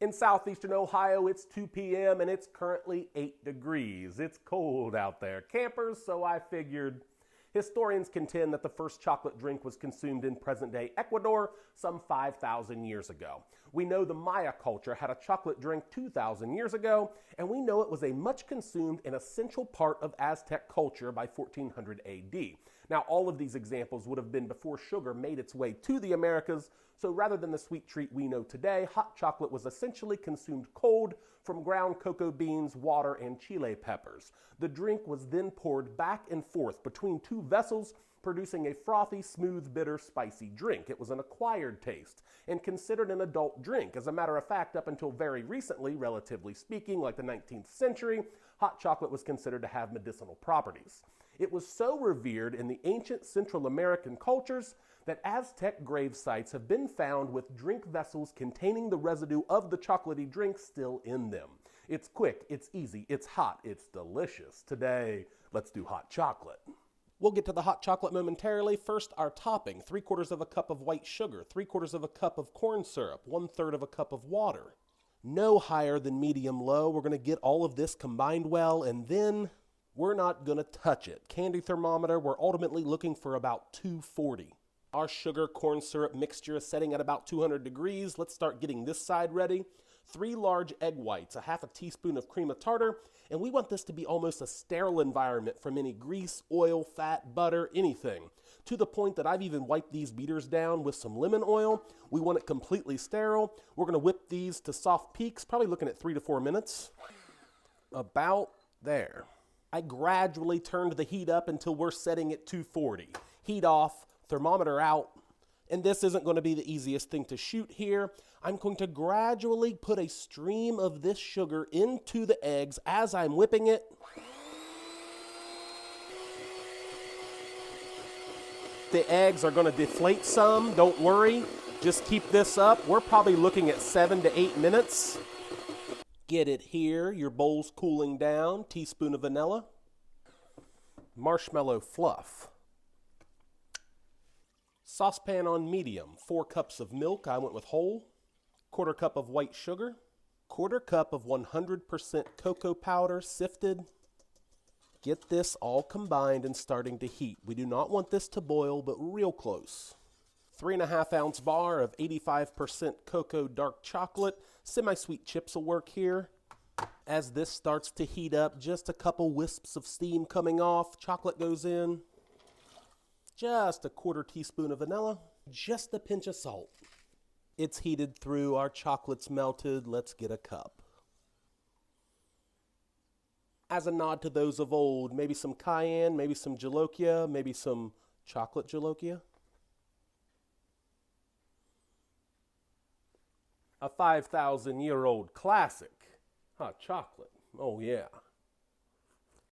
In southeastern Ohio, it's 2 p.m. and it's currently 8 degrees. It's cold out there, campers, so I figured. Historians contend that the first chocolate drink was consumed in present-day Ecuador some 5,000 years ago. We know the Maya culture had a chocolate drink 2,000 years ago, and we know it was a much consumed and essential part of Aztec culture by 1400 AD. Now, all of these examples would have been before sugar made its way to the Americas, so rather than the sweet treat we know today, hot chocolate was essentially consumed cold from ground cocoa beans, water, and chile peppers. The drink was then poured back and forth between two vessels, producing a frothy, smooth, bitter, spicy drink. It was an acquired taste and considered an adult drink. As a matter of fact, up until very recently, relatively speaking, like the 19th century, hot chocolate was considered to have medicinal properties. It was so revered in the ancient Central American cultures that Aztec grave sites have been found with drink vessels containing the residue of the chocolatey drink still in them. It's quick, it's easy, it's hot, it's delicious. Today, let's do hot chocolate. We'll get to the hot chocolate momentarily. First, our topping: 3/4 of a cup of white sugar, 3/4 of a cup of corn syrup, 1/3 of a cup of water. No higher than medium-low. We're going to get all of this combined well, and then we're not going to touch it. Candy thermometer, we're ultimately looking for about 240. Our sugar corn syrup mixture is setting at about 200 degrees. Let's start getting this side ready. 3 large egg whites, 1/2 teaspoon of cream of tartar, and we want this to be almost a sterile environment from any grease, oil, fat, butter, anything. To the point that I've even wiped these beaters down with some lemon oil. We want it completely sterile. We're going to whip these to soft peaks, probably looking at 3 to 4 minutes. About there. I gradually turned the heat up until we're setting at 240. Heat off, thermometer out, and this isn't going to be the easiest thing to shoot here. I'm going to gradually put a stream of this sugar into the eggs as I'm whipping it. The eggs are going to deflate some, don't worry. Just keep this up. We're probably looking at 7 to 8 minutes. Get it here, your bowl's cooling down, teaspoon of vanilla, marshmallow fluff. Saucepan on medium, 4 cups of milk, I went with whole, 1/4 cup of white sugar, 1/4 cup of 100% cocoa powder sifted. Get this all combined and starting to heat. We do not want this to boil, but real close. 3.5 ounce bar of 85% cocoa dark chocolate. Semi-sweet chips will work here. As this starts to heat up, just a couple wisps of steam coming off. Chocolate goes in. Just a 1/4 teaspoon of vanilla. Just a pinch of salt. It's heated through. Our chocolate's melted. Let's get a cup. As a nod to those of old, maybe some cayenne, maybe some jolokia, maybe some chocolate jolokia. A 5,000-year-old classic, hot chocolate. Oh yeah.